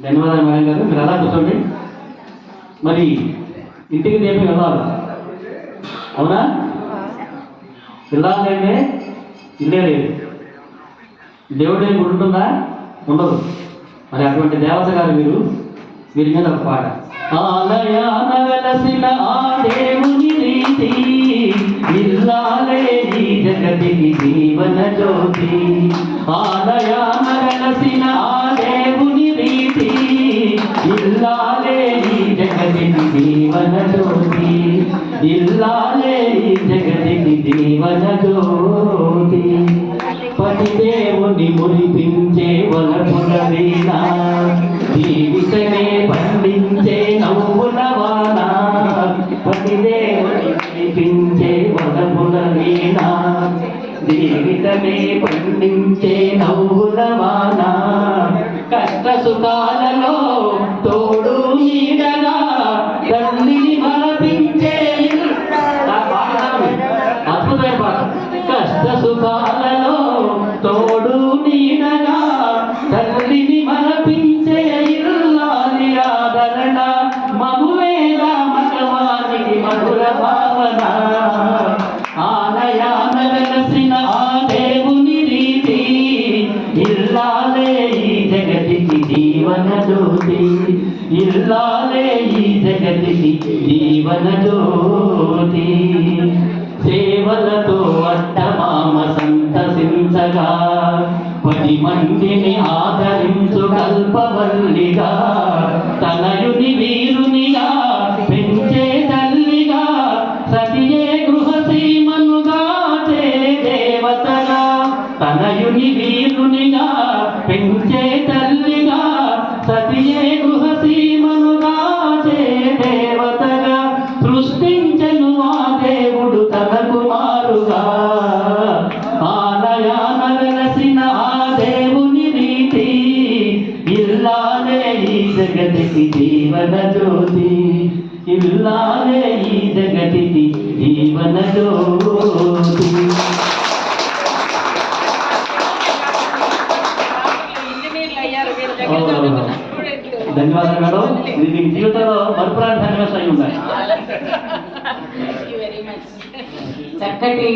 ధన్యవాదాలు మేడం గారు. మీరు అలా కూర్చోండి. మరి ఇంటికి దీపం వెళ్ళాలి, అవునా? వెళ్ళాలంటే ఇల్లే లేదు, దేవుడే గుడి ఉంటుందా? ఉండదు. మరి అటువంటి దేవత గారు మీరు, వీరి మీద ఒక పాట. ఆలయాన వెలసిన ఆ దేవుని రీతి, ఇల్లాలే ఈ జగతికి జీవన జ్యోతి. ఆలయాన వెలసిన ఆ దేవుని రీతి, ఇల్లాలే ఈ జగతికి జీవన జ్యోతి. ఇల్లాలే ఈ జగతికి జీవన జ్యోతి. పతిదేవుని మురిపించే వలపుల వీణ, జీవితమే పండించే నవ్వుల వాన. పతిదేవుని మురిపించే వలపుల వీణ, జీవితమే పండించే నవ్వుల వాన. కష్ట సుఖాలలో తోడు నీడగా తల్లిని మరపించే అద్భుతమైన పాట. కష్ట సుఖాలలో తోడు నీడగా తల్లిని మరపించే ఇల్లాలి ఆదరణ. మగువేద మగవానికి మధుర భావన. ఆలయాన వెలసిన ఆ దేవుని రీతి, ఇల్లాలే ఈ జగతికి జీవన జ్యోతి. ఇల్లాలే ఈ జగతికి జీవన జ్యోతి. సేవలతో అట్టమామ సంతసించగా, 10 మందిని ఆదరించు కల్పవల్లిగా, తనయుని వీరునిగా పెంచే తల్లిగా, సతియే గృహసీమనుగా చే దేవతగా. తనయుని వీరునిగా పెంచే తల్లిగా, సతియే గృహసీమనుగా చే దేవతగా. సృష్టించను ఆ దేవుడు తన కుమారుగా. ఆలయాన వెలసిన ఆ దేవుని రీతి, ఇల్లాలే ఈ జగతికి జీవన జ్యోతి. ఇల్లాలే ఈ జగతికి జీవన జ్యోతి. ధన్యవాదాలు మేడం. ఇది మీ జీవితంలో మరుపురాని సన్నివేశం అయి ఉన్నాయి. చక్కటి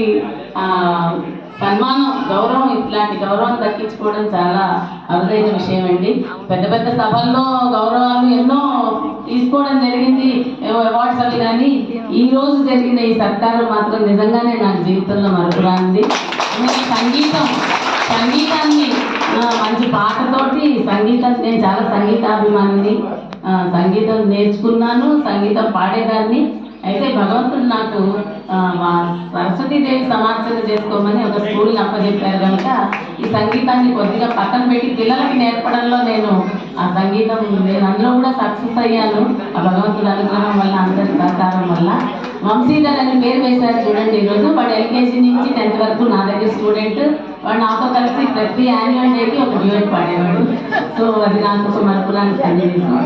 సన్మానం, గౌరవం, ఇట్లాంటి గౌరవం దక్కించుకోవడం చాలా అరుదైన విషయం అండి. పెద్ద పెద్ద సభల్లో గౌరవాలు ఎన్నో తీసుకోవడం జరిగింది, అవార్డ్స్ అవి. కానీ ఈ రోజు జరిగిన ఈ సత్కారం మాత్రం నిజంగానే నాకు జీవితంలో మరపురాంది. సంగీతాన్ని మంచి పాటతోటి నేను చాలా సంగీతాభిమానిని. సంగీతం నేర్చుకున్నాను, సంగీతం పాడేదాన్ని. అయితే భగవంతుడు నాకు మా సరస్వతీదేవి సమార్చన చేసుకోమని ఒక స్కూల్ని అప్పచెప్పారు కనుక ఈ సంగీతాన్ని కొద్దిగా పక్కన పెట్టి పిల్లలకి నేర్పడంలో నేను అందులో కూడా సక్సెస్ అయ్యాను. ఆ భగవంతుడి అనుగ్రహం వల్ల, అందరి సహకారం వల్ల. వంశీధర్ అని పేరు వేశారు చూడండి ఈరోజు. వాడు LKG నుంచి 10th వరకు నా దగ్గర స్టూడెంట్. వాడు నాతో కలిసి ప్రతి యాన్యువల్ డేకి ఒక డ్యూయట్ పాడేవాడు. సో అది నాకు ఒక మరపురాని సన్నివేశం.